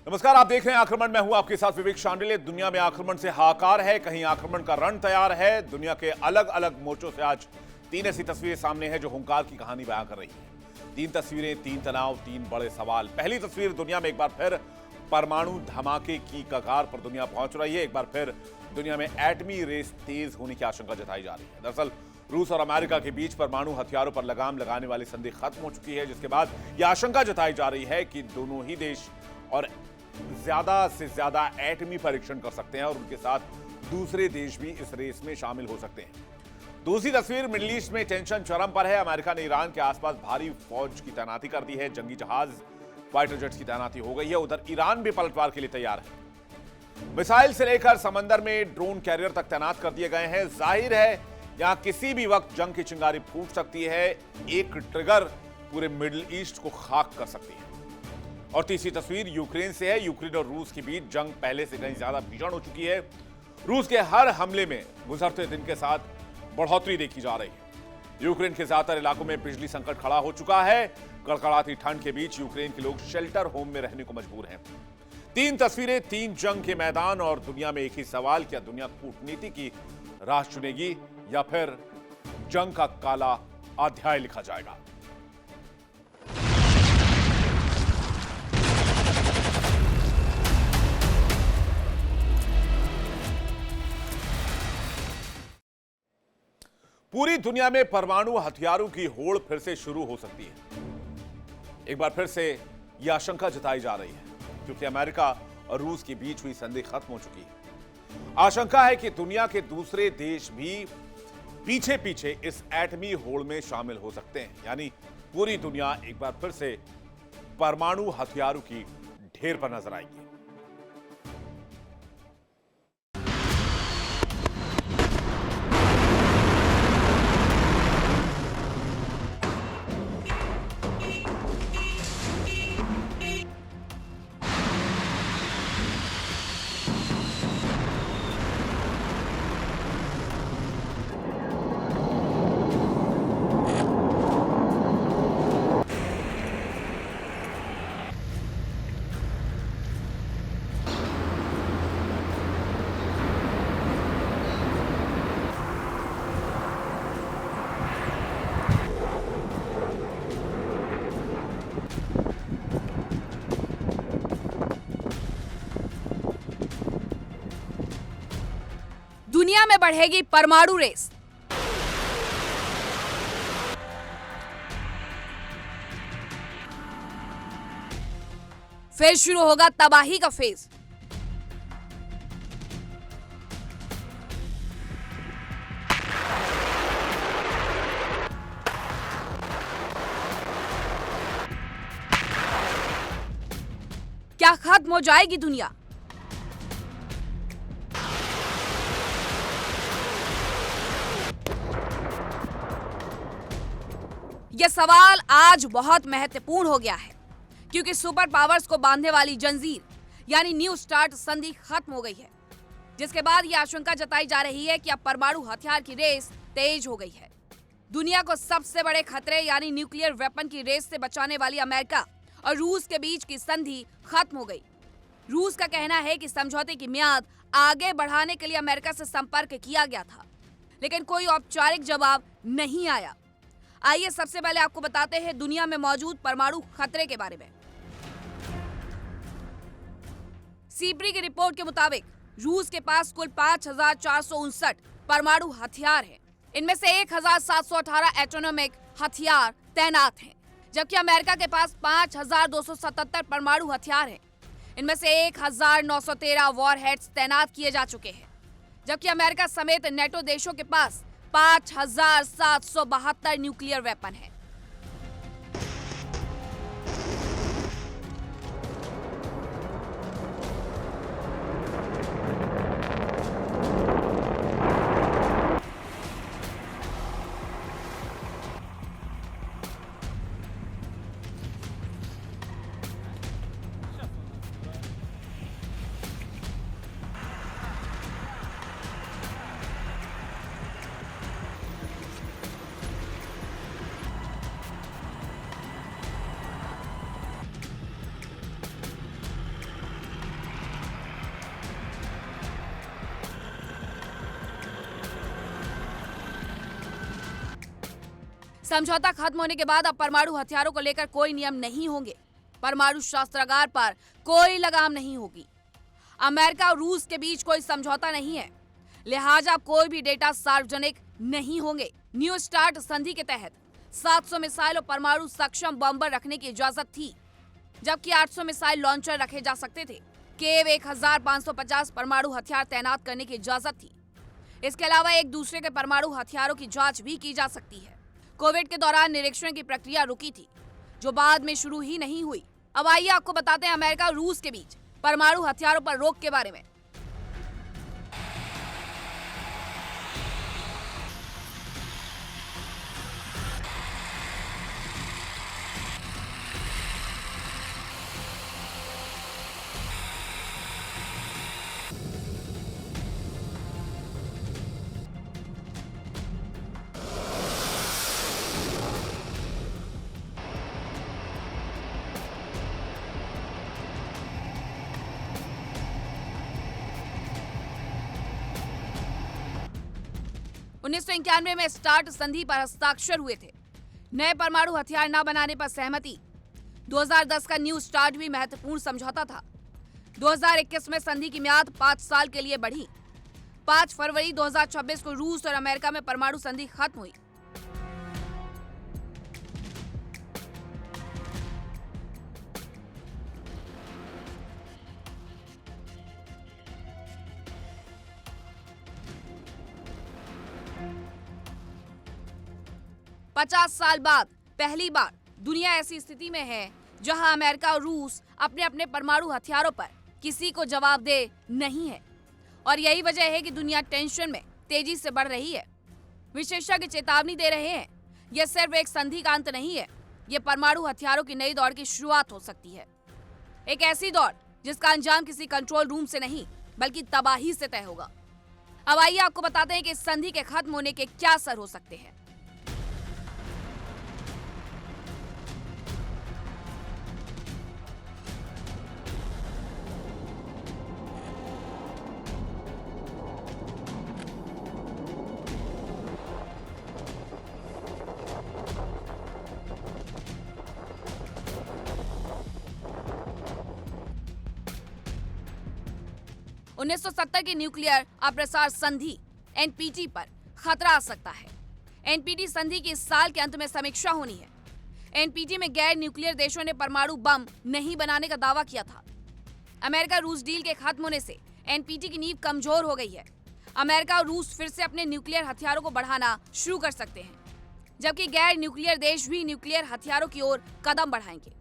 नमस्कार, आप देख रहे हैं आक्रमण। मैं हूं आपके साथ विवेक शांडिल्य। दुनिया में आक्रमण से हाहाकार है, कहीं आक्रमण का रण तैयार है। दुनिया के अलग अलग मोर्चों से आज तीन ऐसी तस्वीरें सामने हैं जो हुंकार की कहानी बयां कर रही हैं। तीन तस्वीरें, तीन तनाव, तीन बड़े सवाल। पहली तस्वीर, दुनिया में एक बार फिर परमाणु धमाके की कगार पर दुनिया पहुंच रही है। एक बार फिर दुनिया में एटमी रेस तेज होने की आशंका जताई जा रही है। दरअसल रूस और अमेरिका के बीच परमाणु हथियारों पर लगाम लगाने वाली संधि खत्म हो चुकी है, जिसके बाद यह आशंका जताई जा रही है कि दोनों ही देश और ज्यादा से ज्यादा एटमी परीक्षण कर सकते हैं और उनके साथ दूसरे देश भी इस रेस में शामिल हो सकते हैं। दूसरी तस्वीर, मिडिल ईस्ट में टेंशन चरम पर है। अमेरिका ने ईरान के आसपास भारी फौज की तैनाती कर दी है। जंगी जहाज, फाइटर जेट्स की तैनाती हो गई है। उधर ईरान भी पलटवार के लिए तैयार है। मिसाइल से लेकर समंदर में ड्रोन कैरियर तक तैनात कर दिए गए हैं। जाहिर है यहां किसी भी वक्त जंग की चिंगारी फूट सकती है। एक ट्रिगर पूरे मिडिल ईस्ट को खाक कर सकती है। और तीसरी तस्वीर यूक्रेन से है। यूक्रेन और रूस के बीच जंग पहले से कहीं ज्यादा भीषण हो चुकी है। रूस के हर हमले में गुजरते दिन के साथ बढ़ोतरी देखी जा रही है। यूक्रेन के ज्यादातर इलाकों में बिजली संकट खड़ा हो चुका है। कड़कड़ाती ठंड के बीच यूक्रेन के लोग शेल्टर होम में रहने को मजबूर हैं। तीन तस्वीरें, तीन जंग के मैदान और दुनिया में एक ही सवाल, क्या दुनिया कूटनीति की राह चुनेगी या फिर जंग का काला अध्याय लिखा जाएगा? पूरी दुनिया में परमाणु हथियारों की होड़ फिर से शुरू हो सकती है। एक बार फिर से यह आशंका जताई जा रही है क्योंकि अमेरिका और रूस के बीच हुई संधि खत्म हो चुकी है। आशंका है कि दुनिया के दूसरे देश भी पीछे पीछे इस एटमी होड़ में शामिल हो सकते हैं। यानी पूरी दुनिया एक बार फिर से परमाणु हथियारों की ढेर पर नजर आएगी। दुनिया में बढ़ेगी परमाणु रेस। फिर शुरू होगा तबाही का फेज। क्या खत्म हो जाएगी दुनिया? यह सवाल आज बहुत महत्वपूर्ण हो गया है क्योंकि सुपर पावर्स को बांधने वाली जंजीर यानी न्यू स्टार्ट संधि खत्म हो गई है, जिसके बाद यह आशंका जताई जा रही है कि अब परमाणु हथियार की रेस तेज हो गई है। दुनिया को सबसे बड़े खतरे यानी न्यूक्लियर वेपन की रेस से बचाने वाली अमेरिका और रूस के बीच की संधि खत्म हो गई। रूस का कहना है कि समझौते की मियाद आगे बढ़ाने के लिए अमेरिका से संपर्क किया गया था, लेकिन कोई औपचारिक जवाब नहीं आया। आइए सबसे पहले आपको बताते हैं दुनिया में मौजूद परमाणु खतरे के बारे में। सीप्री की रिपोर्ट के मुताबिक रूस के पास कुल 5,459 परमाणु हथियार हैं। इनमें से 1,718 एटोनॉमिक हथियार तैनात हैं, जबकि अमेरिका के पास 5,277 परमाणु हथियार हैं। इनमें से 1,913 वॉरहेड्स तैनात किए जा चुके हैं, जबकि अमेरिका समेत नेटो देशों के पास 5,772 न्यूक्लियर वेपन है। समझौता खत्म होने के बाद अब परमाणु हथियारों को लेकर कोई नियम नहीं होंगे। परमाणु शस्त्रागार पर कोई लगाम नहीं होगी। अमेरिका और रूस के बीच कोई समझौता नहीं है, लिहाजा कोई भी डेटा सार्वजनिक नहीं होंगे। न्यू स्टार्ट संधि के तहत 700 मिसाइल और परमाणु सक्षम बम्बर रखने की इजाजत थी, जबकि 800 मिसाइल लॉन्चर रखे जा सकते थे। केव 1550 परमाणु हथियार तैनात करने की इजाजत थी। इसके अलावा एक दूसरे के परमाणु हथियारों की जांच भी की जा सकती है। कोविड के दौरान निरीक्षण की प्रक्रिया रुकी थी, जो बाद में शुरू ही नहीं हुई। अब आइए आपको बताते हैं अमेरिका और रूस के बीच परमाणु हथियारों पर रोक के बारे में। उन्नीस में स्टार्ट संधि पर हस्ताक्षर हुए थे। नए परमाणु हथियार न बनाने पर सहमति। 2010 का न्यू स्टार्ट भी महत्वपूर्ण समझौता था। 2021 में संधि की म्याद 5 साल के लिए बढ़ी। 5 फरवरी 2026 को रूस और अमेरिका में परमाणु संधि खत्म हुई। पचास साल बाद पहली बार दुनिया ऐसी स्थिति में है जहां अमेरिका और रूस अपने अपने परमाणु हथियारों पर किसी को जवाबदेह नहीं है, और यही वजह है कि दुनिया टेंशन में तेजी से बढ़ रही है। विशेषज्ञ चेतावनी दे रहे हैं, यह सिर्फ एक संधि का अंत नहीं है, यह परमाणु हथियारों की नई दौर की शुरुआत हो सकती है। एक ऐसी दौर जिसका अंजाम किसी कंट्रोल रूम से नहीं बल्कि तबाही से तय होगा। अब आइए आपको बताते हैं कि इस संधि के खत्म होने के क्या असर हो सकते हैं। उन्नीस सौ 1970 की न्यूक्लियर अप्रसार संधि एनपीटी पर खतरा आ सकता है। एनपीटी संधि की इस साल के अंत में समीक्षा होनी है। एनपीटी में गैर न्यूक्लियर देशों ने परमाणु बम नहीं बनाने का दावा किया था। अमेरिका रूस डील के खत्म होने से एनपीटी की नींव कमजोर हो गई है। अमेरिका और रूस फिर से अपने न्यूक्लियर हथियारों को बढ़ाना शुरू कर सकते हैं, जबकि गैर न्यूक्लियर देश भी न्यूक्लियर हथियारों की ओर कदम बढ़ाएंगे।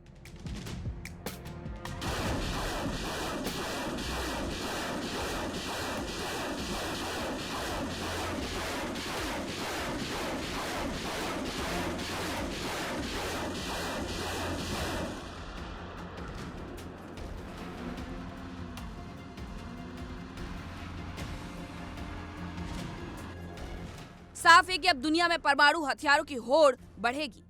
साफ है कि अब दुनिया में परमाणु हथियारों की होड़ बढ़ेगी।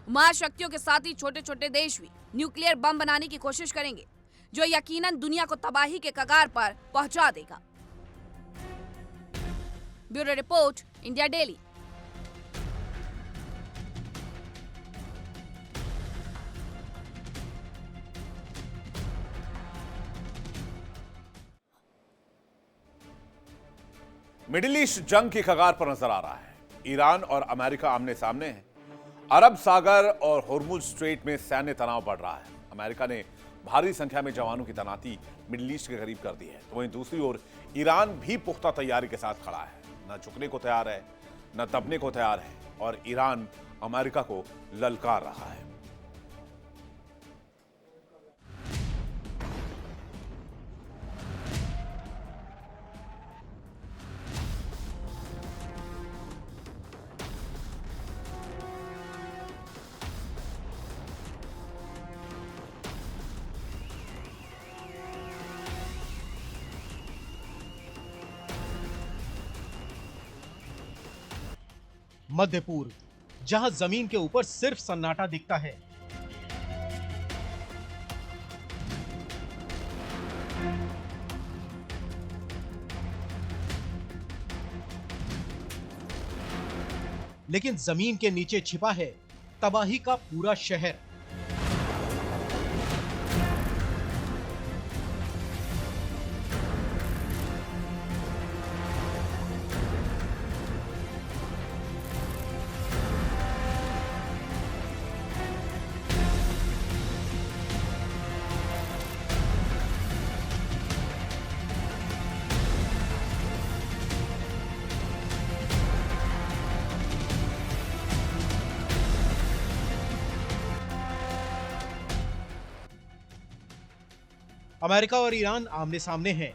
महाशक्तियों के साथ ही छोटे छोटे देश भी न्यूक्लियर बम बनाने की कोशिश करेंगे, जो यकीनन दुनिया को तबाही के कगार पर पहुंचा देगा। Bureau report, India daily. Middle east जंग की कगार पर नजर आ रहा है। ईरान और अमेरिका आमने सामने हैं। अरब सागर और होर्मुज स्ट्रेट में सैन्य तनाव बढ़ रहा है। अमेरिका ने भारी संख्या में जवानों की तैनाती मिडिल ईस्ट के करीब कर दी है, तो वहीं दूसरी ओर ईरान भी पुख्ता तैयारी के साथ खड़ा है। न झुकने को तैयार है, न दबने को तैयार है, और ईरान अमेरिका को ललकार रहा है। मध्य पूर्व, जहां जमीन के ऊपर सिर्फ सन्नाटा दिखता है, लेकिन जमीन के नीचे छिपा है तबाही का पूरा शहर। अमेरिका और ईरान आमने सामने हैं।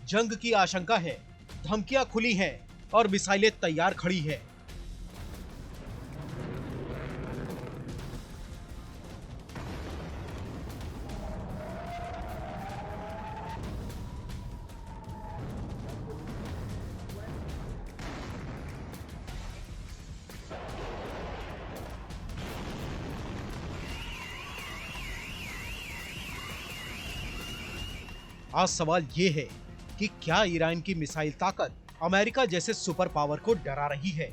जंग की आशंका है, धमकियां खुली हैं और मिसाइलें तैयार खड़ी है। आज सवाल ये है कि क्या ईरान की मिसाइल ताकत अमेरिका जैसे सुपर पावर को डरा रही है?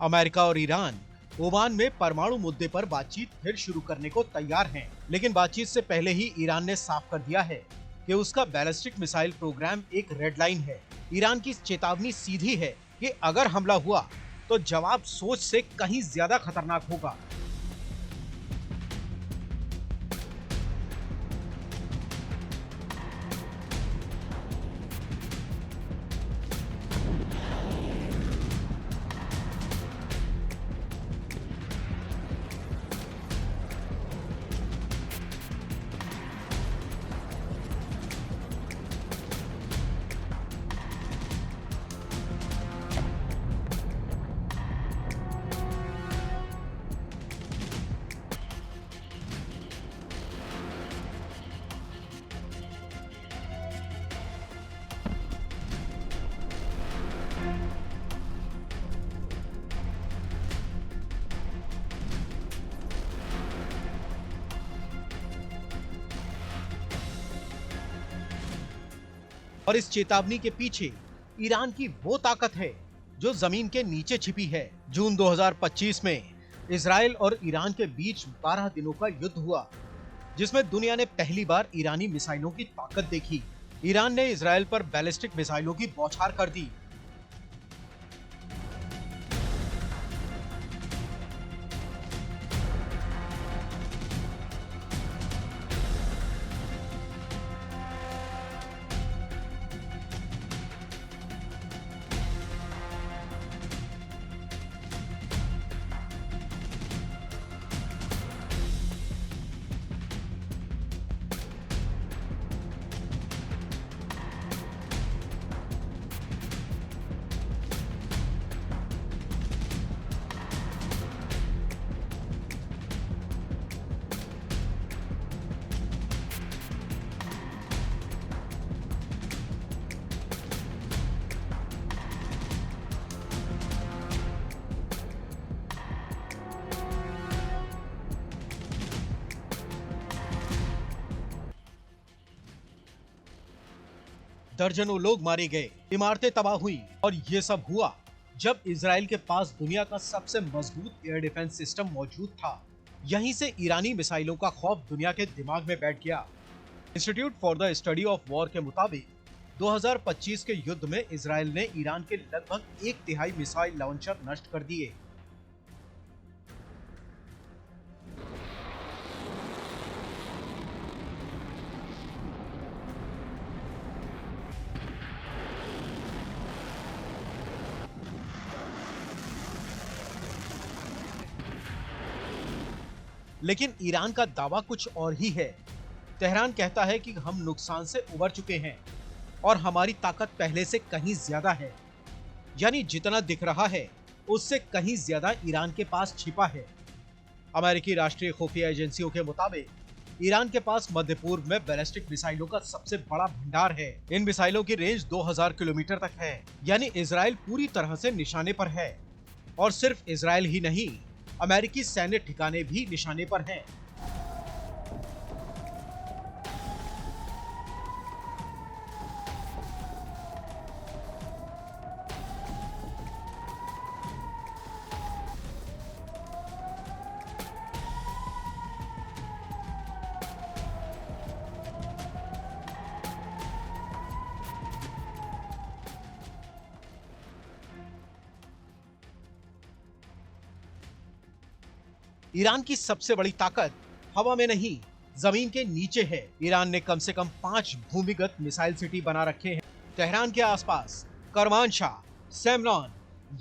अमेरिका और ईरान ओमान में परमाणु मुद्दे पर बातचीत फिर शुरू करने को तैयार हैं, लेकिन बातचीत से पहले ही ईरान ने साफ कर दिया है कि उसका बैलिस्टिक मिसाइल प्रोग्राम एक रेड लाइन है। ईरान की चेतावनी सीधी है कि अगर हमला हुआ तो जवाब सोच से कहीं ज्यादा खतरनाक होगा। और इस चेतावनी के पीछे ईरान की वो ताकत है जो जमीन के नीचे छिपी है। जून 2025 में इजराइल और ईरान के बीच 12 दिनों का युद्ध हुआ, जिसमें दुनिया ने पहली बार ईरानी मिसाइलों की ताकत देखी। ईरान ने इजराइल पर बैलिस्टिक मिसाइलों की बौछार कर दी। दर्जनों लोग मारे गए, इमारतें तबाह हुई और ये सब हुआ जब इजराइल के पास दुनिया का सबसे मजबूत एयर डिफेंस सिस्टम मौजूद था। यहीं से ईरानी मिसाइलों का खौफ दुनिया के दिमाग में बैठ गया। Institute for the study of war के मुताबिक 2025 के युद्ध में इजराइल ने ईरान के लगभग 1/3 मिसाइल लॉन्चर नष्ट कर दिए। लेकिन ईरान का दावा कुछ और ही है। तेहरान कहता है कि हम नुकसान से उबर चुके हैं और हमारी ताकत पहले से कहीं ज्यादा है, यानी जितना दिख रहा है उससे कहीं ज्यादा ईरान के पास छिपा है। अमेरिकी राष्ट्रीय खुफिया एजेंसियों के मुताबिक ईरान के पास मध्य पूर्व में बैलिस्टिक मिसाइलों का सबसे बड़ा भंडार है। इन मिसाइलों की रेंज 2000 किलोमीटर तक है, यानी इजराइल पूरी तरह से निशाने पर है। और सिर्फ इजराइल ही नहीं, अमेरिकी सैन्य ठिकाने भी निशाने पर हैं। ईरान की सबसे बड़ी ताकत हवा में नहीं, जमीन के नीचे है। ईरान ने कम से कम 5 भूमिगत मिसाइल सिटी बना रखे हैं। तेहरान के आसपास करमानशाह, सेमनान,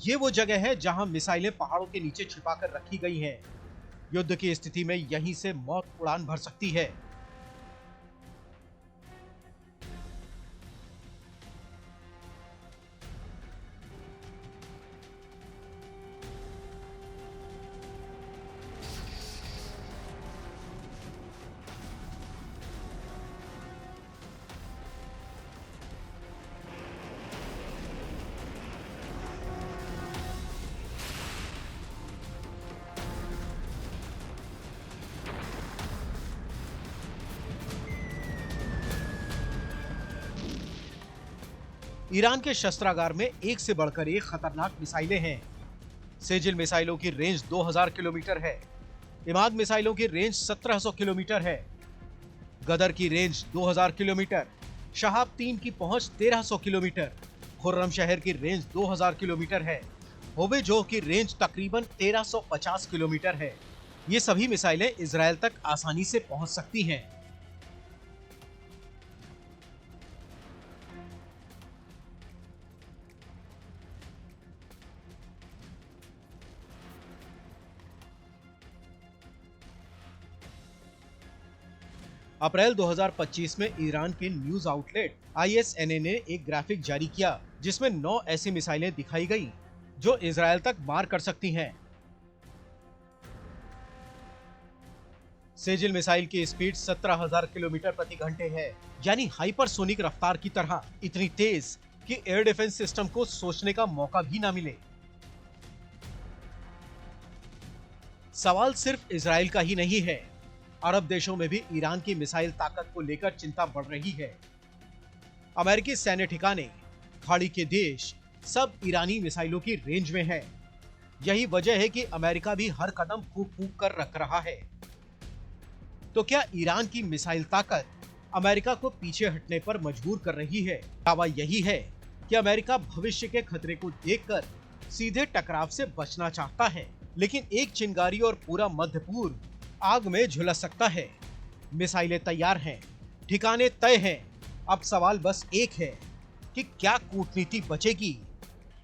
ये वो जगह है जहां मिसाइलें पहाड़ों के नीचे छिपाकर रखी गई हैं। युद्ध की स्थिति में यहीं से मौत उड़ान भर सकती है। ईरान के शस्त्रागार में एक से बढ़कर एक खतरनाक मिसाइलें हैं। सेजिल मिसाइलों की रेंज 2000 किलोमीटर है। इमाद मिसाइलों की रेंज 1700 किलोमीटर है। गदर की रेंज 2000 किलोमीटर, शहाब 3 की पहुंच 1300 किलोमीटर, खुर्रम शहर की रेंज 2000 किलोमीटर है। होवेजोह की रेंज तकरीबन 1350 किलोमीटर है। ये सभी मिसाइलें इजराइल तक आसानी से पहुंच सकती हैं। अप्रैल 2025 में ईरान के न्यूज आउटलेट ISNA ने एक ग्राफिक जारी किया जिसमें 9 ऐसी मिसाइलें दिखाई गई जो इजराइल तक मार कर सकती हैं। सेजिल मिसाइल की स्पीड 17,000 किलोमीटर प्रति घंटे है, यानी हाइपरसोनिक रफ्तार की तरह, इतनी तेज कि एयर डिफेंस सिस्टम को सोचने का मौका भी ना मिले। सवाल सिर्फ इजराइल का ही नहीं है, अरब देशों में भी ईरान की मिसाइल ताकत को लेकर चिंता बढ़ रही है। अमेरिकी सैन्य ठिकाने, खाड़ी के देश सब ईरानी मिसाइलों की रेंज में है। यही वजह है कि अमेरिका भी हर कदम फूंक फूंक कर रख रहा है। तो क्या ईरान की मिसाइल ताकत अमेरिका को पीछे हटने पर मजबूर कर रही है? दावा यही है कि अमेरिका भविष्य के खतरे को देखकर सीधे टकराव से बचना चाहता है, लेकिन एक चिंगारी और पूरा मध्य पूर्व आग में झुलस सकता है। मिसाइलें तैयार हैं, ठिकाने तय हैं। अब सवाल बस एक है कि क्या कूटनीति बचेगी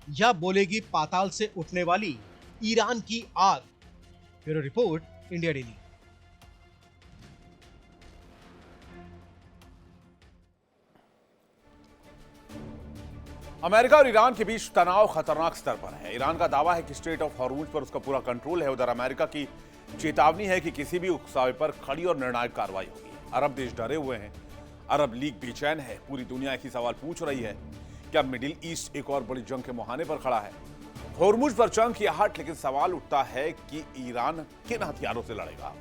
या बोलेगी पाताल से उठने वाली ईरान की आग। Bureau report, India daily. America और ईरान के बीच तनाव खतरनाक स्तर पर है। ईरान का दावा है कि स्ट्रेट ऑफ हॉर्मुज पर उसका पूरा कंट्रोल है। उधर अमेरिका की चेतावनी है कि किसी भी उकसावे पर खड़ी और निर्णायक कार्रवाई होगी। अरब देश डरे हुए हैं, अरब लीग बेचैन है। पूरी दुनिया एक ही सवाल पूछ रही है, क्या मिडिल ईस्ट एक और बड़ी जंग के मुहाने पर खड़ा है? हॉर्मुज पर जंग की आहट, लेकिन सवाल उठता है कि ईरान किन हथियारों से लड़ेगा?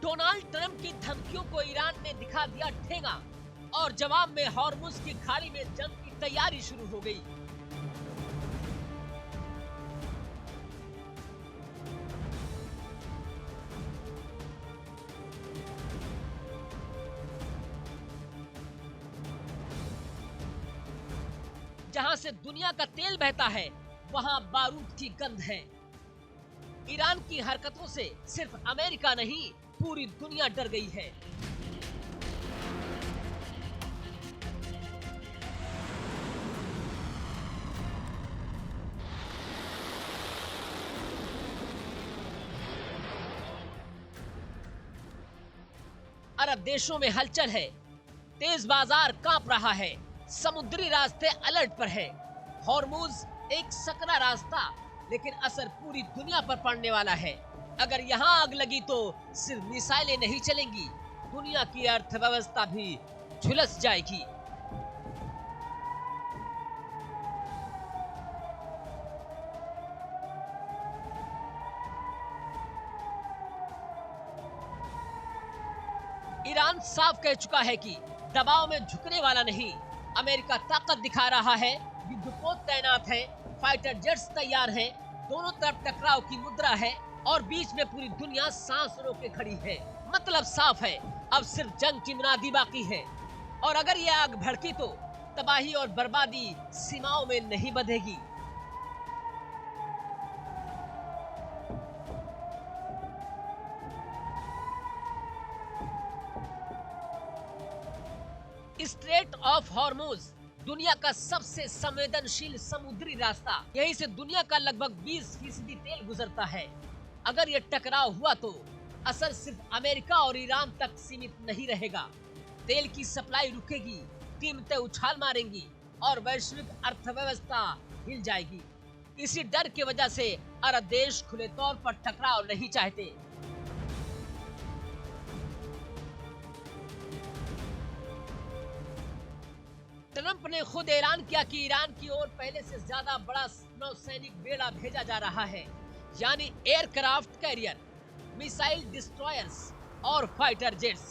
डोनाल्ड ट्रंप की धमकियों को ईरान ने दिखा दिया ठेंगा और जवाब में हॉर्मुज की खाड़ी में जंग की तैयारी शुरू हो गई। जहां से दुनिया का तेल बहता है वहां बारूद की गंध है। ईरान की हरकतों से सिर्फ अमेरिका नहीं, पूरी दुनिया डर गई है। अरब देशों में हलचल है, तेज बाजार कांप रहा है, समुद्री रास्ते अलर्ट पर है। हॉर्मुज एक सकरा रास्ता, लेकिन असर पूरी दुनिया पर पड़ने वाला है। अगर यहाँ आग लगी तो सिर्फ मिसाइलें नहीं चलेंगी, दुनिया की अर्थव्यवस्था भी झुलस जाएगी। ईरान साफ कह चुका है कि दबाव में झुकने वाला नहीं। अमेरिका ताकत दिखा रहा है, युद्धपोत तैनात है, फाइटर जेट्स तैयार हैं, दोनों तरफ टकराव की मुद्रा है और बीच में पूरी दुनिया सांस रोके खड़ी है। मतलब साफ है, अब सिर्फ जंग की मुनादी बाकी है और अगर ये आग भड़की तो तबाही और बर्बादी सीमाओं में नहीं बंधेगी। स्ट्रेट ऑफ हॉर्मुज दुनिया का सबसे संवेदनशील समुद्री रास्ता। यहीं से दुनिया का लगभग 20% तेल गुजरता है। अगर ये टकराव हुआ तो असर सिर्फ अमेरिका और ईरान तक सीमित नहीं रहेगा। तेल की सप्लाई रुकेगी, कीमतें उछाल मारेंगी और वैश्विक अर्थव्यवस्था हिल जाएगी। इसी डर की वजह से अरब देश खुले तौर पर टकराव नहीं चाहते। ट्रंप ने खुद ऐलान किया कि ईरान की ओर पहले से ज्यादा बड़ा नौसैनिक बेड़ा भेजा जा रहा है, यानी एयरक्राफ्ट कैरियर, मिसाइल डिस्ट्रॉयर्स और फाइटर जेट्स।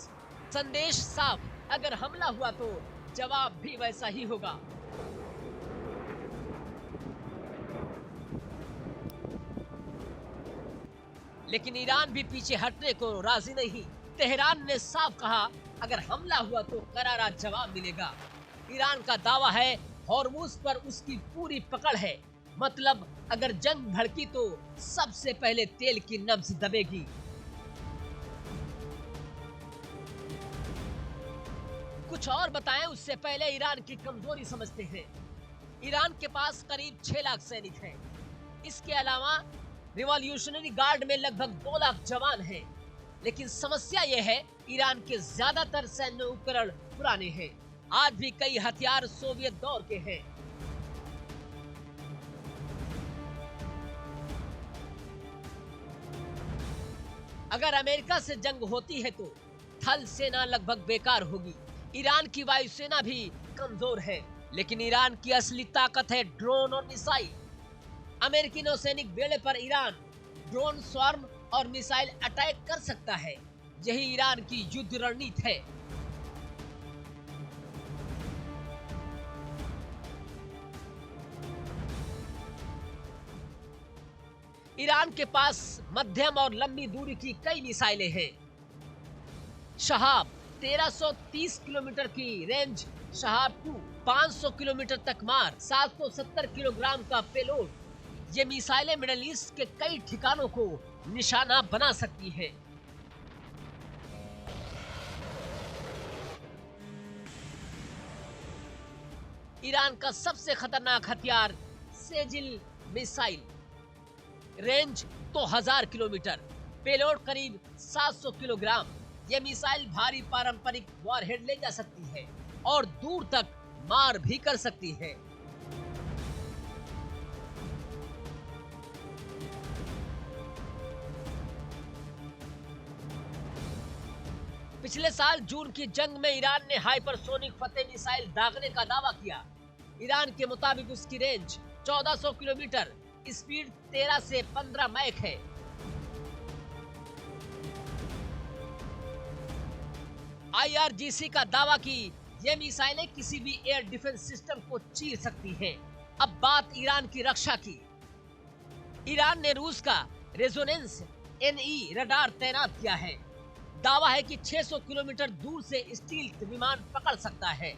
संदेश साफ, अगर हमला हुआ तो जवाब भी वैसा ही होगा। लेकिन ईरान भी पीछे हटने को राजी नहीं। तेहरान ने साफ कहा, अगर हमला हुआ तो करारा जवाब मिलेगा। ईरान का दावा है हॉर्मुज पर उसकी पूरी पकड़ है। मतलब अगर जंग भड़की तो सबसे पहले तेल की नब्ज दबेगी। कुछ और बताएं उससे पहले ईरान की कमजोरी समझते हैं। ईरान के पास करीब 6 लाख सैनिक हैं। इसके अलावा रिवॉल्यूशनरी गार्ड में लगभग 2 लाख जवान हैं। लेकिन समस्या यह है, ईरान के ज्यादातर सैन्य उपकरण पुराने हैं। आज भी कई हथियार सोवियत दौर के हैं। अगर अमेरिका से जंग होती है तो थल सेना लगभग बेकार होगी। ईरान की वायुसेना भी कमजोर है, लेकिन ईरान की असली ताकत है ड्रोन और मिसाइल। अमेरिकी नौसैनिक बेड़े पर ईरान ड्रोन, स्वार्म और मिसाइल अटैक कर सकता है। यही ईरान की युद्ध रणनीति है। ईरान के पास मध्यम और लंबी दूरी की कई मिसाइलें हैं। शहाब 1330 किलोमीटर की रेंज, शहाब 2 500 किलोमीटर तक मार, 770 किलोग्राम का पेलोड। ये मिसाइलें मिडिल ईस्ट के कई ठिकानों को निशाना बना सकती हैं। ईरान का सबसे खतरनाक हथियार सेजिल मिसाइल, रेंज तो 1000 किलोमीटर, पेलोड करीब 700 किलोग्राम। ये मिसाइल भारी पारंपरिक वॉरहेड ले जा सकती है और दूर तक मार भी कर सकती है। पिछले साल जून की जंग में ईरान ने हाइपरसोनिक फतेह मिसाइल दागने का दावा किया। ईरान के मुताबिक उसकी रेंज 1400 किलोमीटर, स्पीड 13 से 15 मैक है। IRGC का दावा कि ये मिसाइलें किसी भी एयर डिफेंस सिस्टम को चीर सकती हैं। अब बात ईरान की रक्षा की। ईरान ने रूस का रेजोनेंस NE रडार तैनात किया है। दावा है कि 600 किलोमीटर दूर से स्टील्थ विमान पकड़ सकता है।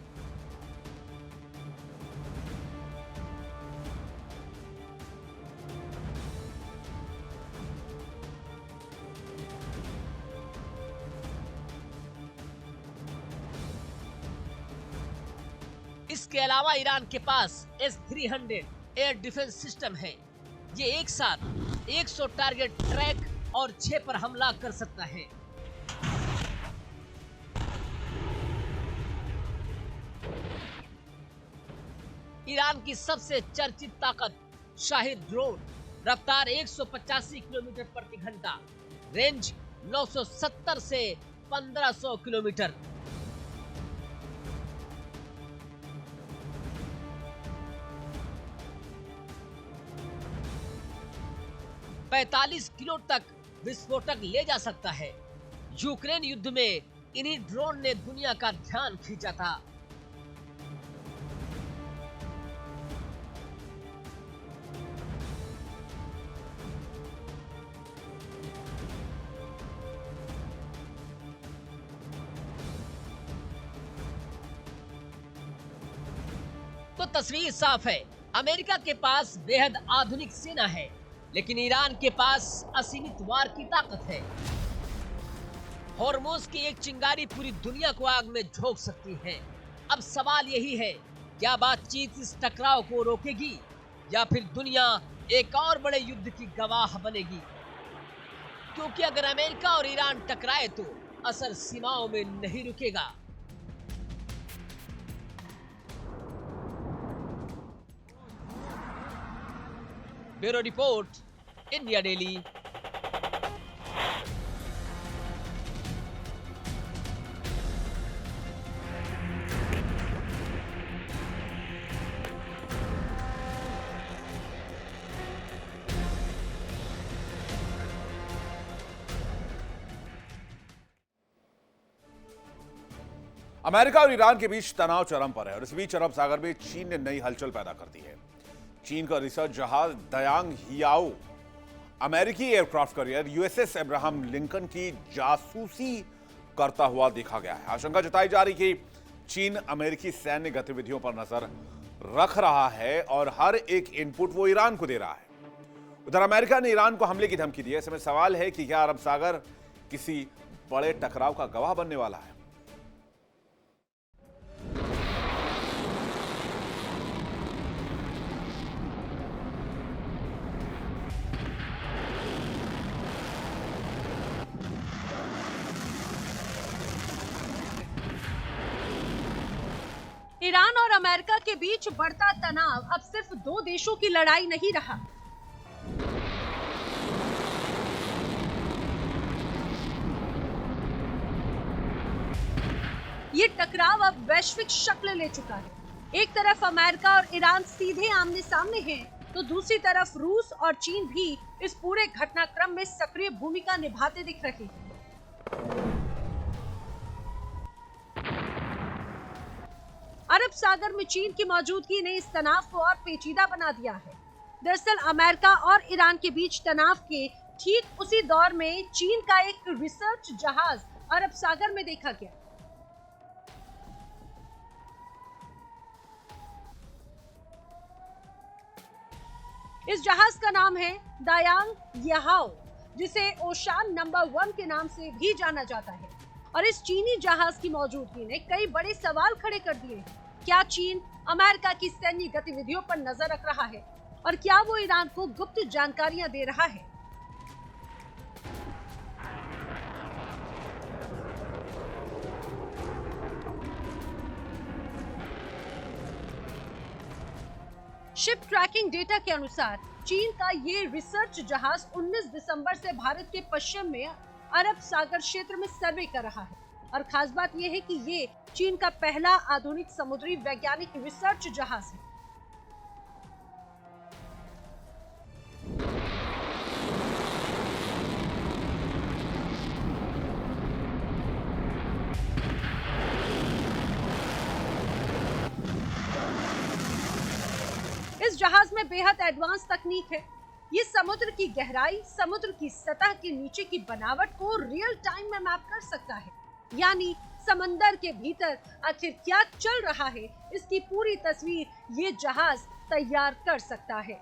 इसके अलावा ईरान के पास S-300 एयर डिफेंस सिस्टम है। ये एक साथ 100 टारगेट ट्रैक और 6 पर हमला कर सकता है। ईरान की सबसे चर्चित ताकत शाहिद ड्रोन, रफ्तार 185 किलोमीटर प्रति घंटा, रेंज 970 से 1500 किलोमीटर। पैंतालीस किलो तक विस्फोटक ले जा सकता है। यूक्रेन युद्ध में इन्हीं ड्रोन ने दुनिया का ध्यान खींचा था। तो तस्वीर साफ है, अमेरिका के पास बेहद आधुनिक सेना है, लेकिन ईरान के पास असीमित वार की ताकत है। हॉर्मोज की एक चिंगारी पूरी दुनिया को आग में झोंक सकती है। अब सवाल यही है, क्या बातचीत इस टकराव को रोकेगी या फिर दुनिया एक और बड़े युद्ध की गवाह बनेगी? क्योंकि अगर अमेरिका और ईरान टकराए तो असर सीमाओं में नहीं रुकेगा। Bureau report, India daily. America और ईरान के बीच तनाव चरम पर है और इस बीच अरब सागर में चीन ने नई हलचल पैदा कर दी है। चीन का रिसर्च जहाज दयांग हियाओ अमेरिकी aircraft carrier USS Abraham Lincoln की जासूसी करता हुआ देखा गया है। आशंका जताई जा रही कि चीन अमेरिकी सैन्य गतिविधियों पर नजर रख रहा है और हर एक इनपुट वो ईरान को दे रहा है। उधर अमेरिका ने ईरान को हमले की धमकी दी है। ऐसे में सवाल है कि क्या अरब सागर किसी बड़े टकराव का गवाह बनने वाला है? ईरान और अमेरिका के बीच बढ़ता तनाव अब सिर्फ दो देशों की लड़ाई नहीं रहा। ये टकराव अब वैश्विक शक्ल ले चुका है। एक तरफ अमेरिका और ईरान सीधे आमने सामने हैं, तो दूसरी तरफ रूस और चीन भी इस पूरे घटनाक्रम में सक्रिय भूमिका निभाते दिख रहे हैं। अरब सागर में चीन की मौजूदगी ने इस तनाव को और पेचीदा बना दिया है। दरअसल अमेरिका और ईरान के बीच तनाव के ठीक उसी दौर में चीन का एक रिसर्च जहाज अरब सागर में देखा गया। इस जहाज का नाम है दायांग हियाओ, जिसे ओशान नंबर 1 के नाम से भी जाना जाता है। और इस चीनी जहाज की मौजूदगी ने कई बड़े सवाल खड़े कर दिए हैं। क्या चीन अमेरिका की सैन्य गतिविधियों पर नजर रख रहा है और क्या वो ईरान को गुप्त जानकारियां दे रहा है? शिप ट्रैकिंग डेटा के अनुसार चीन का ये रिसर्च जहाज 19 दिसंबर से भारत के पश्चिम में अरब सागर क्षेत्र में सर्वे कर रहा है। और खास बात यह है कि ये चीन का पहला आधुनिक समुद्री वैज्ञानिक रिसर्च जहाज है। बेहद एडवांस तकनीक है। ये समुद्र की गहराई, समुद्र की सतह के नीचे की बनावट को रियल टाइम में मैप कर सकता है, यानी समंदर के भीतर आखिर क्या चल रहा है इसकी पूरी तस्वीर ये जहाज तैयार कर सकता है।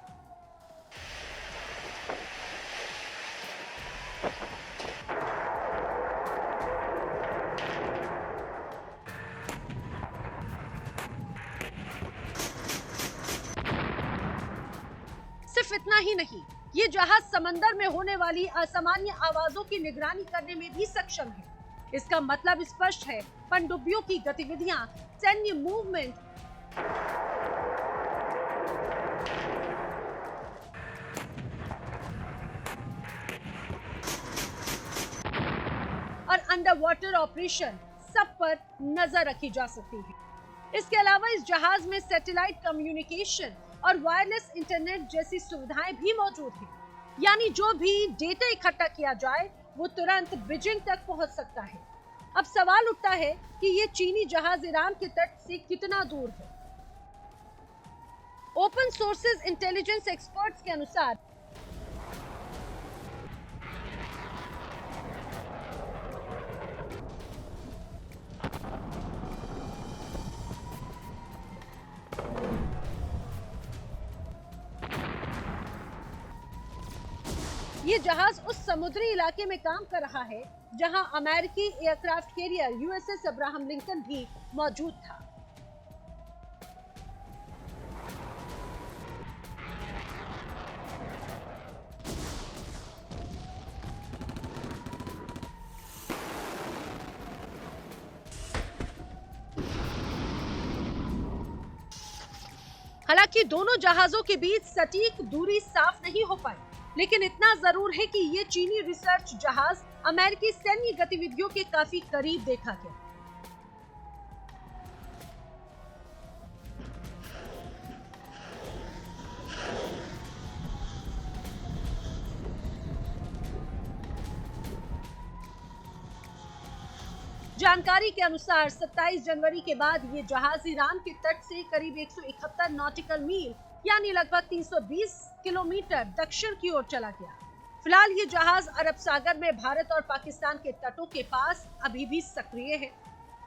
सिर्फ इतना ही नहीं, ये जहाज समंदर में होने वाली असामान्य आवाजों की निगरानी करने में भी सक्षम है। इसका मतलब स्पष्ट है, पनडुब्बियों की गतिविधियां, सैन्य मूवमेंट और अंडर वाटर ऑपरेशन सब पर नजर रखी जा सकती है। इसके अलावा इस जहाज में सैटेलाइट कम्युनिकेशन और वायरलेस इंटरनेट जैसी सुविधाएं भी मौजूद हैं, यानी जो भी डेटा इकट्ठा किया जाए वो तुरंत बीजिंग तक पहुंच सकता है। अब सवाल उठता है कि ये चीनी जहाज ईरान के तट से कितना दूर है। ओपन सोर्सेज इंटेलिजेंस एक्सपर्ट्स के अनुसार ये जहाज उस समुद्री इलाके में काम कर रहा है जहां अमेरिकी aircraft carrier USS Abraham Lincoln भी मौजूद था। हालांकि दोनों जहाजों के बीच सटीक दूरी साफ नहीं हो पाई, लेकिन इतना जरूर है कि ये चीनी रिसर्च जहाज अमेरिकी सैन्य गतिविधियों के काफी करीब देखा गया। जानकारी के अनुसार 27 जनवरी के बाद ये जहाज ईरान के तट से करीब 171 नॉटिकल मील यानी लगभग 320 किलोमीटर दक्षिण की ओर चला गया। फिलहाल ये जहाज अरब सागर में भारत और पाकिस्तान के तटों के पास अभी भी सक्रिय है।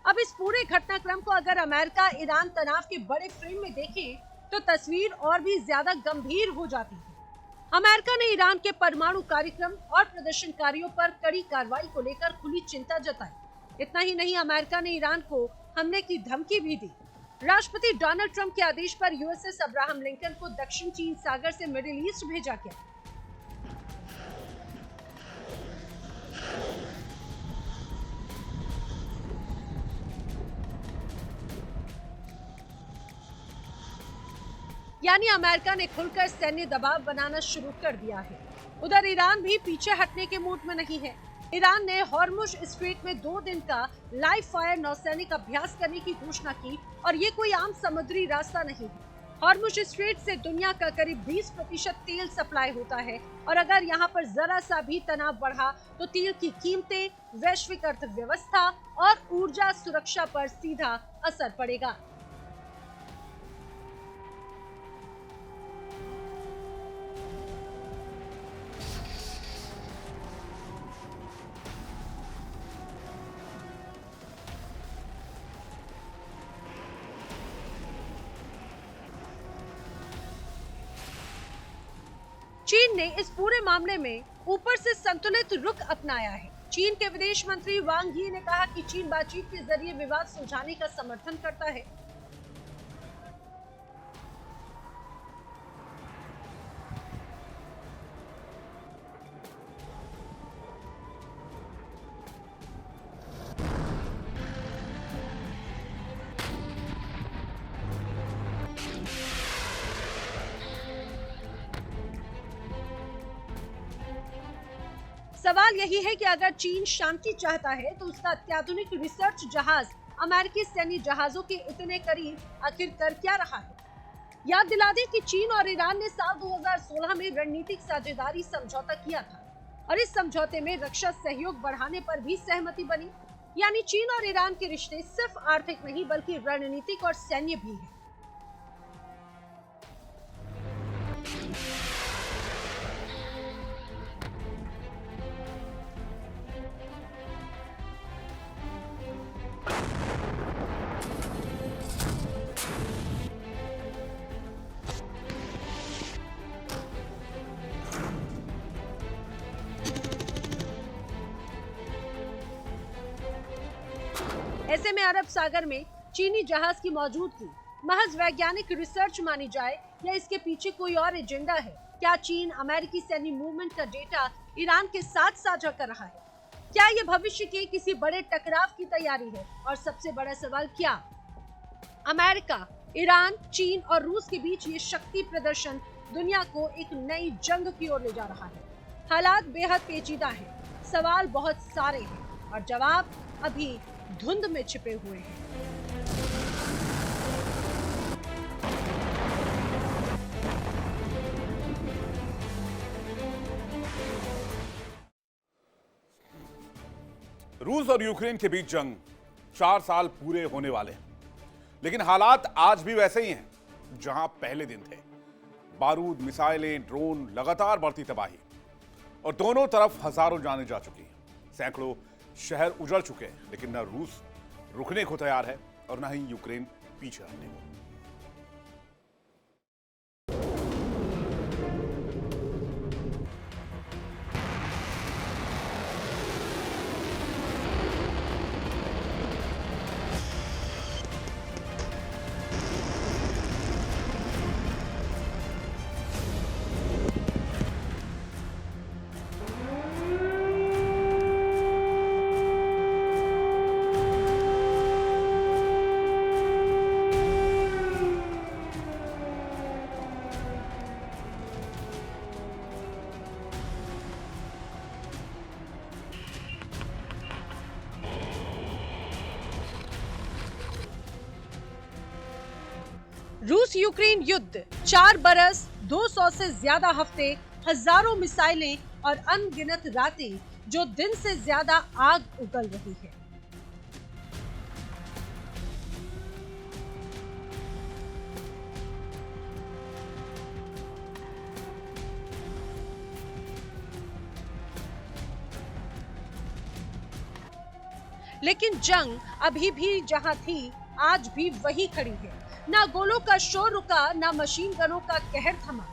अब इस पूरे घटनाक्रम को अगर अमेरिका ईरान तनाव के बड़े फ्रेम में देखें तो तस्वीर और भी ज्यादा गंभीर हो जाती है। अमेरिका ने ईरान के परमाणु कार्यक्रम और प्रदर्शनकारियों पर कड़ी कार्रवाई को लेकर खुली चिंता जताई। इतना ही नहीं, अमेरिका ने ईरान को हमले की धमकी भी दी। राष्ट्रपति डोनाल्ड ट्रंप के आदेश पर यूएसएस अब्राहम लिंकन को दक्षिण चीन सागर से मिडिल ईस्ट भेजा गया। यानी अमेरिका ने खुलकर सैन्य दबाव बनाना शुरू कर दिया है। उधर ईरान भी पीछे हटने के मूड में नहीं है। ईरान ने हॉर्मुज स्ट्रेट में 2 दिन का लाइव फायर नौसैनिक अभ्यास करने की घोषणा की और ये कोई आम समुद्री रास्ता नहीं है। हॉर्मुज स्ट्रेट से दुनिया का करीब 20% तेल सप्लाई होता है और अगर यहाँ पर जरा सा भी तनाव बढ़ा तो तेल की कीमतें, वैश्विक अर्थव्यवस्था और ऊर्जा सुरक्षा पर सीधा असर पड़ेगा। चीन ने इस पूरे मामले में ऊपर से संतुलित रुख अपनाया है। चीन के विदेश मंत्री वांग यी ने कहा कि चीन बातचीत के जरिए विवाद सुलझाने का समर्थन करता है। सवाल यही है कि अगर चीन शांति चाहता है तो उसका अत्याधुनिक रिसर्च जहाज अमेरिकी सैन्य जहाजों के इतने करीब आखिर कर क्या रहा है। याद दिला दें कि चीन और ईरान ने साल 2016 में रणनीतिक साझेदारी समझौता किया था और इस समझौते में रक्षा सहयोग बढ़ाने पर भी सहमति बनी। यानी चीन और ईरान के रिश्ते सिर्फ आर्थिक नहीं बल्कि रणनीतिक और सैन्य भी है। ऐसे में अरब सागर में चीनी जहाज की मौजूदगी महज वैज्ञानिक रिसर्च मानी जाए या इसके पीछे कोई और एजेंडा है? क्या चीन अमेरिकी सैन्य मूवमेंट का डेटा ईरान के साथ साझा कर रहा है? क्या ये भविष्य के किसी बड़े टकराव की तैयारी है? और सबसे बड़ा सवाल, क्या अमेरिका, ईरान, चीन और रूस के बीच ये शक्ति प्रदर्शन दुनिया को एक नई जंग की ओर ले जा रहा है? हालात बेहद पेचीदा हैं, सवाल बहुत सारे हैं और जवाब अभी धुंध में छिपे हुए हैं। रूस और यूक्रेन के बीच जंग 4 साल पूरे होने वाले हैं, लेकिन हालात आज भी वैसे ही हैं जहां पहले दिन थे। बारूद, मिसाइलें, ड्रोन, लगातार बढ़ती तबाही और दोनों तरफ हजारों जानें जा चुकी हैं। सैकड़ों शहर उजड़ चुके हैं, लेकिन न रूस रुकने को तैयार है और न ही यूक्रेन पीछे हटने को। रूस यूक्रेन युद्ध 4 बरस, 200 से ज्यादा हफ्ते, हजारों मिसाइलें और अनगिनत रातें जो दिन से ज्यादा आग उगल रही है। लेकिन जंग अभी भी जहां थी, आज भी वही खड़ी है। ना गोलों का शोर रुका, ना मशीन गनों का कहर थमा।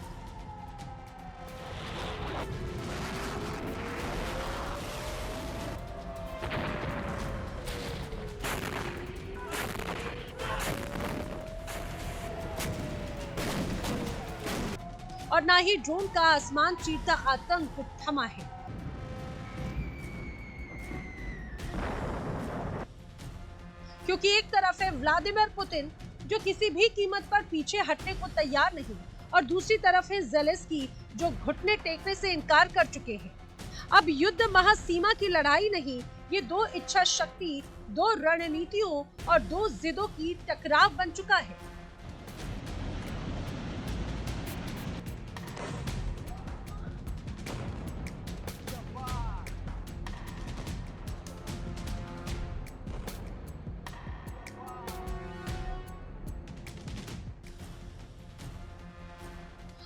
और ना ही ड्रोन का आसमान चीरता आतंक थमा है। क्योंकि एक तरफ है व्लादिमीर पुतिन, जो किसी भी कीमत पर पीछे हटने को तैयार नहीं, और दूसरी तरफ है ज़ेलेंस्की, जो घुटने टेकने से इनकार कर चुके हैं। अब युद्ध महज सीमा की लड़ाई नहीं, ये 2 इच्छा शक्ति, 2 रणनीतियों और 2 जिदों की टकराव बन चुका है।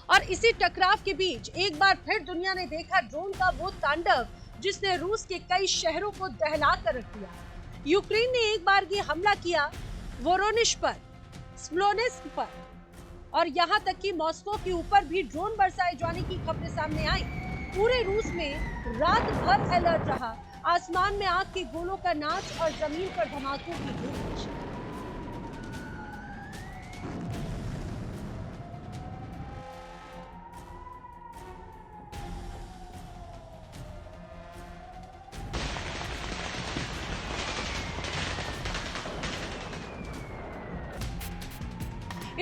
और इसी टकराव के बीच एक बार फिर दुनिया ने देखा ड्रोन का वो तांडव जिसने रूस के कई शहरों को दहला कर रख दिया। यूक्रेन ने एक बार ये हमला किया वोरोनिश पर, स्मोलेंस्क पर, और यहाँ तक कि मॉस्को के ऊपर भी ड्रोन बरसाए जाने की खबरें सामने आई। पूरे रूस में रात भर अलर्ट रहा, आसमान में आग के गोलों का नाच और जमीन पर धमाकों की गूंज।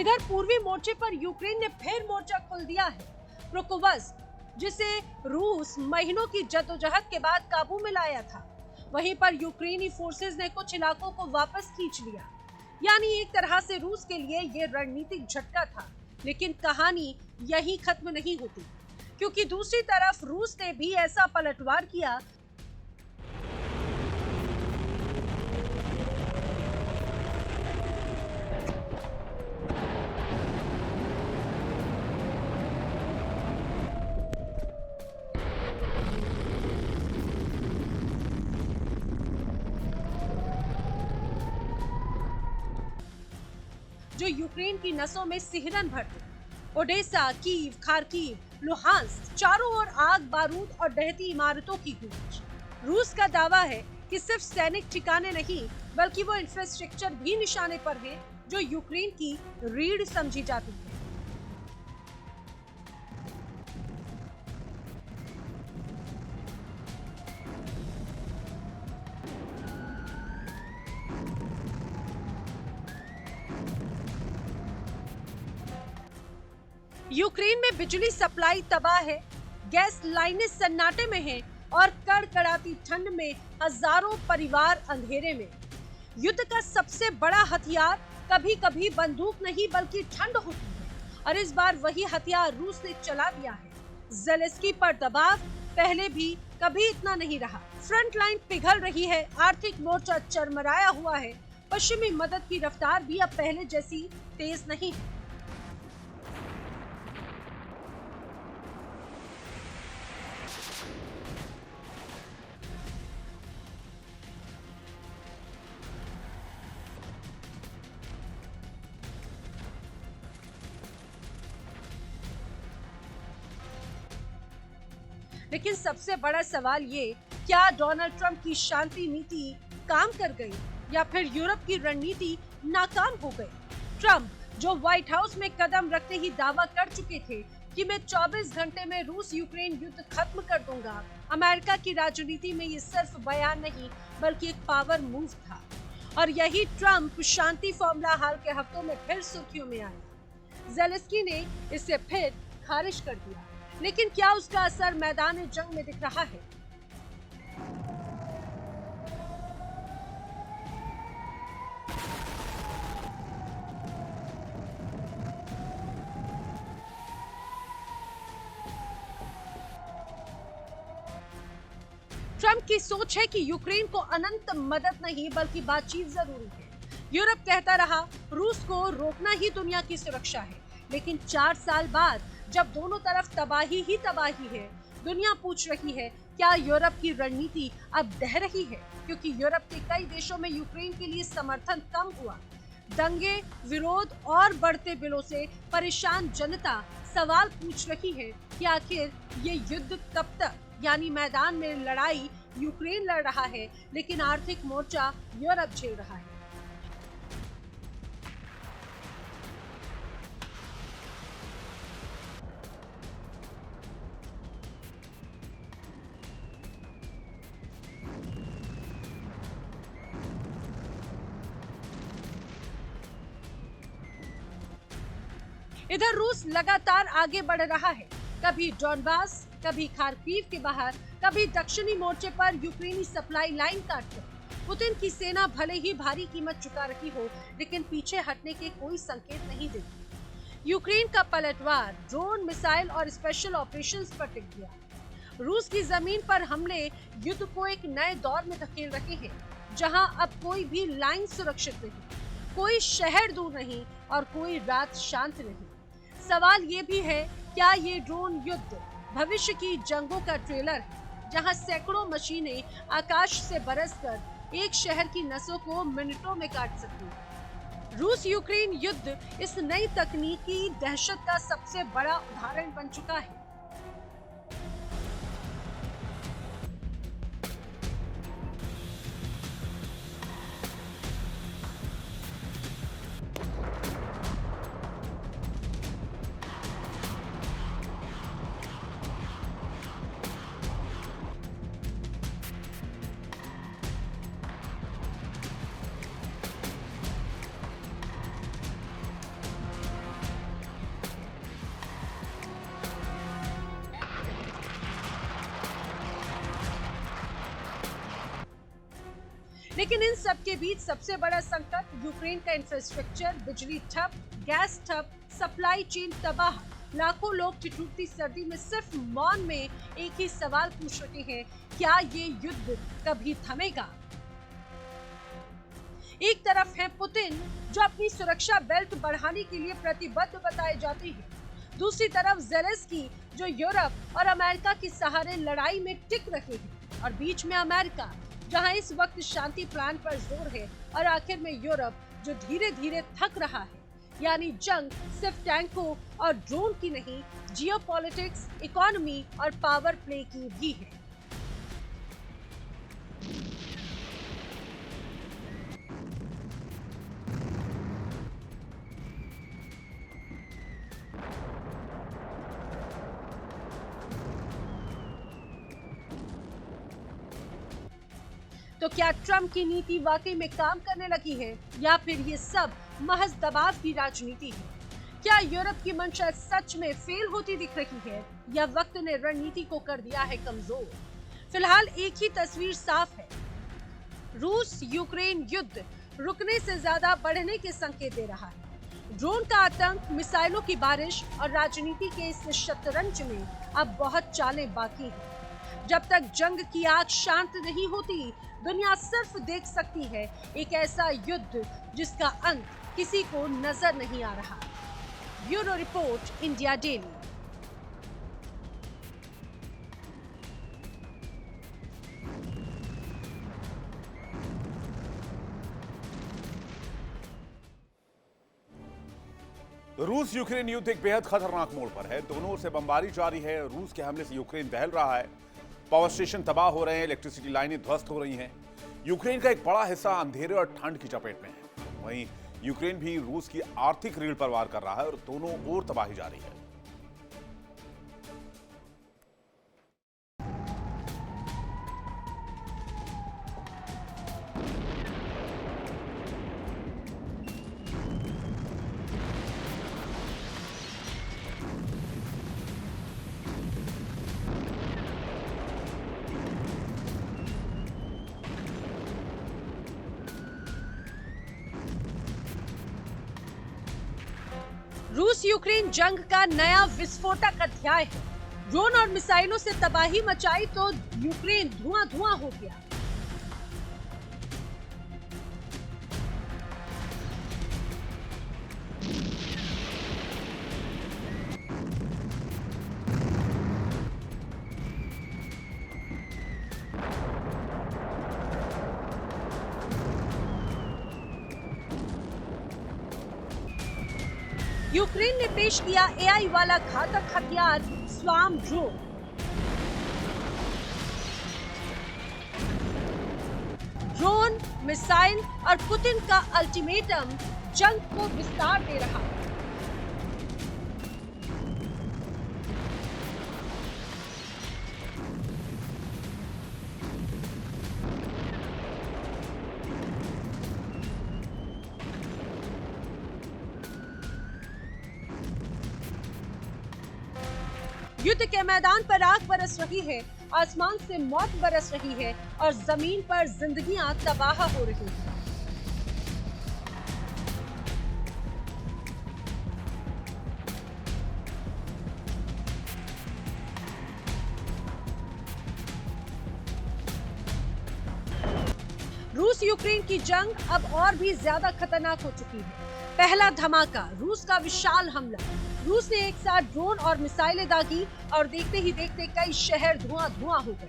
इधर पूर्वी मोर्चे पर यूक्रेन ने फिर मोर्चा खोल दिया है। प्रोकोवस्क, जिसे रूस महीनों की जद्दोजहद के बाद काबू में लाया था, वहीं पर यूक्रेनी फोर्सेस ने कुछ इलाकों को वापस खींच लिया। यानी एक तरह से रूस के लिए ये रणनीतिक झटका था। लेकिन कहानी यही खत्म नहीं होती, क्योंकि दूसरी तरफ रूस ने भी ऐसा पलटवार किया जो यूक्रेन की नसों में सिहरन भरते। ओडेसा, कीव, खार्किव, लुहांस्क, चारों ओर आग, बारूद और दहती इमारतों की गूंज। रूस का दावा है कि सिर्फ सैनिक ठिकाने नहीं बल्कि वो इंफ्रास्ट्रक्चर भी निशाने पर है जो यूक्रेन की रीढ़ समझी जाती है। यूक्रेन में बिजली सप्लाई तबाह है, गैस लाइनें सन्नाटे में हैं और कड़कड़ाती ठंड में हजारों परिवार अंधेरे में। युद्ध का सबसे बड़ा हथियार कभी कभी बंदूक नहीं बल्कि ठंड होती है और इस बार वही हथियार रूस ने चला दिया है। ज़ेलेंस्की पर दबाव पहले भी कभी इतना नहीं रहा। फ्रंट लाइन पिघल रही है, आर्थिक मोर्चा चरमराया हुआ है, पश्चिमी मदद की रफ्तार भी अब पहले जैसी तेज नहीं है। लेकिन सबसे बड़ा सवाल ये, क्या डोनाल्ड ट्रंप की शांति नीति काम कर गई या फिर यूरोप की रणनीति नाकाम हो गई? ट्रंप जो व्हाइट हाउस में कदम रखते ही दावा कर चुके थे कि मैं 24 घंटे में रूस यूक्रेन युद्ध खत्म कर दूंगा, अमेरिका की राजनीति में ये सिर्फ बयान नहीं बल्कि एक पावर मूव था। और यही ट्रंप शांति फॉर्मूला हाल के हफ्तों में फिर सुर्खियों में आया। ज़ेलेंस्की ने इसे फिर खारिज कर दिया, लेकिन क्या उसका असर मैदान जंग में दिख रहा है? ट्रंप की सोच है कि यूक्रेन को अनंत मदद नहीं बल्कि बातचीत जरूरी है। यूरोप कहता रहा रूस को रोकना ही दुनिया की सुरक्षा है, लेकिन 4 साल बाद जब दोनों तरफ तबाही ही तबाही है, दुनिया पूछ रही है क्या यूरोप की रणनीति अब ढह रही है? क्योंकि यूरोप के कई देशों में यूक्रेन के लिए समर्थन कम हुआ। दंगे, विरोध और बढ़ते बिलों से परेशान जनता सवाल पूछ रही है कि आखिर ये युद्ध कब तक? यानी मैदान में लड़ाई यूक्रेन लड़ रहा है, लेकिन आर्थिक मोर्चा यूरोप झेल रहा है। इधर रूस लगातार आगे बढ़ रहा है, कभी डॉनबास, कभी खार्किव के बाहर, कभी दक्षिणी मोर्चे पर यूक्रेनी सप्लाई लाइन काटकर। पुतिन की सेना भले ही भारी कीमत चुका रही हो, लेकिन पीछे हटने के कोई संकेत नहीं देती। यूक्रेन का पलटवार ड्रोन, मिसाइल और स्पेशल ऑपरेशंस पर टिक गया। रूस की जमीन पर हमले युद्ध को एक नए दौर में धकेल रहे हैं, जहां अब कोई भी लाइन सुरक्षित नहीं, कोई शहर दूर नहीं और कोई रात शांत नहीं। सवाल ये भी है, क्या ये ड्रोन युद्ध भविष्य की जंगों का ट्रेलर है, जहां सैकड़ों मशीनें आकाश से बरसकर एक शहर की नसों को मिनटों में काट सकती हैं? रूस यूक्रेन युद्ध इस नई तकनीकी दहशत का सबसे बड़ा उदाहरण बन चुका है। लेकिन इन सब के बीच सबसे बड़ा संकट यूक्रेन का इंफ्रास्ट्रक्चर, बिजली ठप, गैस ठप, सप्लाई चेन तबाह। लाखों लोग ठिठुरती सर्दी में सिर्फ मौन में एक ही सवाल पूछ रहे हैं, क्या ये युद्ध कभी थमेगा? एक तरफ है पुतिन जो अपनी सुरक्षा बेल्ट बढ़ाने के लिए प्रतिबद्ध बताए जाते हैं, दूसरी तरफ ज़ेलेंस्की जो यूरोप और अमेरिका के सहारे लड़ाई में टिक रहे हैं, और बीच में अमेरिका जहां इस वक्त शांति प्लान पर जोर है और आखिर में यूरोप जो धीरे धीरे थक रहा है। यानी जंग सिर्फ टैंकों और ड्रोन की नहीं, जियोपॉलिटिक्स, इकोनॉमी और पावर प्ले की भी है। तो क्या ट्रंप की नीति वाकई में काम करने लगी है या फिर ये सब महज दबाव की राजनीति है? क्या यूरोप की मंशा सच में फेल होती दिख रही है या वक्त ने रणनीति को कर दिया है कमजोर? फिलहाल एक ही तस्वीर साफ है। रूस यूक्रेन युद्ध रुकने से ज्यादा बढ़ने के संकेत दे रहा है। ड्रोन का आतंक, मिसाइलों की बारिश और राजनीति के इस शतरंज में अब बहुत चालें बाकी हैं। जब तक जंग की आग शांत नहीं होती, दुनिया सिर्फ देख सकती है एक ऐसा युद्ध जिसका अंत किसी को नजर नहीं आ रहा। Bureau report, India daily. रूस यूक्रेन युद्ध एक बेहद खतरनाक मोड़ पर है। दोनों ओर से बमबारी जारी है। रूस के हमले से यूक्रेन दहल रहा है। पावर स्टेशन तबाह हो रहे हैं, इलेक्ट्रिसिटी लाइनें ध्वस्त हो रही हैं। यूक्रेन का एक बड़ा हिस्सा अंधेरे और ठंड की चपेट में है। वहीं यूक्रेन भी रूस की आर्थिक रीढ़ पर वार कर रहा है और दोनों ओर तबाही जारी है। रूस यूक्रेन जंग का नया विस्फोटक अध्याय है। ड्रोन और मिसाइलों से तबाही मचाई तो यूक्रेन धुआं धुआं हो गया। यूक्रेन ने पेश किया एआई वाला घातक हथियार स्वार्म ड्रोन। ड्रोन, मिसाइल और पुतिन का अल्टीमेटम जंग को विस्तार दे रहा है। युद्ध के मैदान पर आग बरस रही है, आसमान से मौत बरस रही है और जमीन पर जिंदगियां तबाह हो रही हैं। रूस यूक्रेन की जंग अब और भी ज्यादा खतरनाक हो चुकी है। पहला धमाका, रूस का विशाल हमला। रूस ने एक साथ ड्रोन और मिसाइलें दागी और देखते ही देखते कई शहर धुआं धुआं हो गए।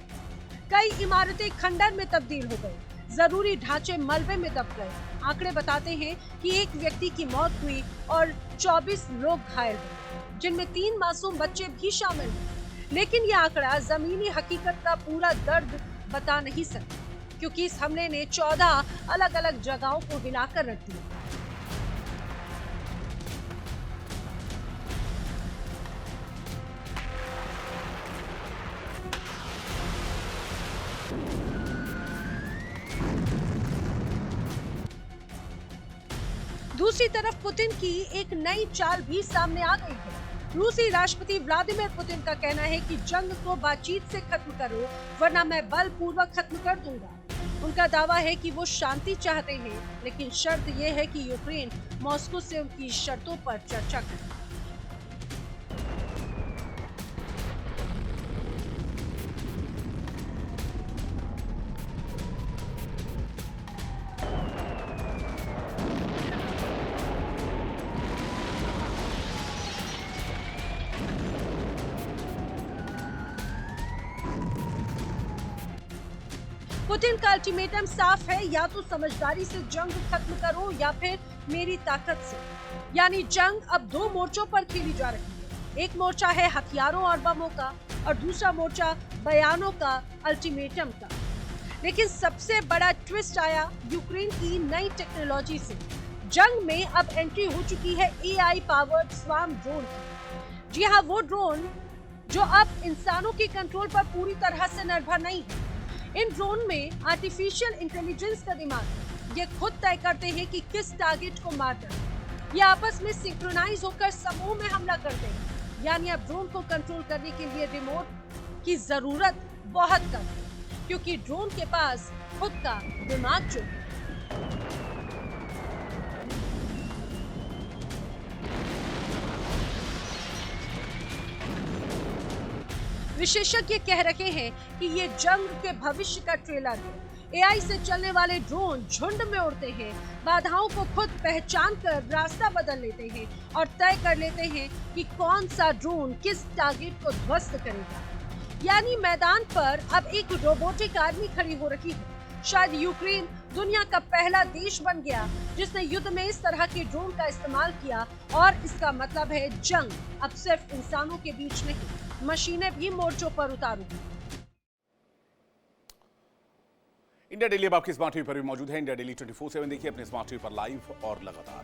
कई इमारतें खंडर में तब्दील हो गई। जरूरी ढांचे मलबे में दब गए। आंकड़े बताते हैं कि एक व्यक्ति की मौत हुई और 24 लोग घायल हुए, जिनमें 3 मासूम बच्चे भी शामिल हैं। लेकिन यह आंकड़ा जमीनी हकीकत का पूरा दर्द बता नहीं सकता, क्योंकि इस हमले ने 14 अलग अलग जगहों को हिलाकर रख दिया। दूसरी तरफ पुतिन की एक नई चाल भी सामने आ गई है। रूसी राष्ट्रपति व्लादिमीर पुतिन का कहना है कि जंग को बातचीत से खत्म करो, वरना मैं बलपूर्वक खत्म कर दूंगा। उनका दावा है कि वो शांति चाहते हैं, लेकिन शर्त यह है कि यूक्रेन मॉस्को से उनकी शर्तों पर चर्चा करे। पुतिन का अल्टीमेटम साफ है, या तो समझदारी से जंग खत्म करो या फिर मेरी ताकत से। यानी जंग अब दो मोर्चों पर खेली जा रही है। एक मोर्चा है हथियारों और बमों का और दूसरा मोर्चा बयानों का, अल्टीमेटम का। लेकिन सबसे बड़ा ट्विस्ट आया यूक्रेन की नई टेक्नोलॉजी से। जंग में अब एंट्री हो चुकी है एआई पावर्ड स्वार्म ड्रोन की। जी हाँ, वो ड्रोन जो अब इंसानों के कंट्रोल पर पूरी तरह से निर्भर नहीं है। इन ड्रोन में आर्टिफिशियल इंटेलिजेंस का दिमाग है। ये खुद तय करते हैं कि किस टारगेट को मारना है। ये आपस में सिंक्रोनाइज होकर समूह में हमला करते हैं। यानी अब ड्रोन को कंट्रोल करने के लिए रिमोट की जरूरत बहुत कम है, क्योंकि ड्रोन के पास खुद का दिमाग जो है। विशेषज्ञ कह रहे हैं कि ये जंग के भविष्य का ट्रेलर है। एआई से चलने वाले ड्रोन झुंड में उड़ते हैं, बाधाओं को खुद पहचान कर रास्ता बदल लेते हैं और तय कर लेते हैं कि कौन सा ड्रोन किस टारगेट को ध्वस्त करेगा। यानी मैदान पर अब एक रोबोटिक आर्मी खड़ी हो रही है। शायद यूक्रेन दुनिया का पहला देश बन गया जिसने युद्ध में इस तरह के ड्रोन का इस्तेमाल किया, और इसका मतलब है जंग अब सिर्फ इंसानों के बीच नहीं, मशीनें भी मोर्चों पर उतारूंगी। इंडिया डेली अब आपकी स्मार्ट टीवी पर भी मौजूद है। इंडिया डेली 24/7 देखिए अपने स्मार्ट टीवी पर लाइव और लगातार।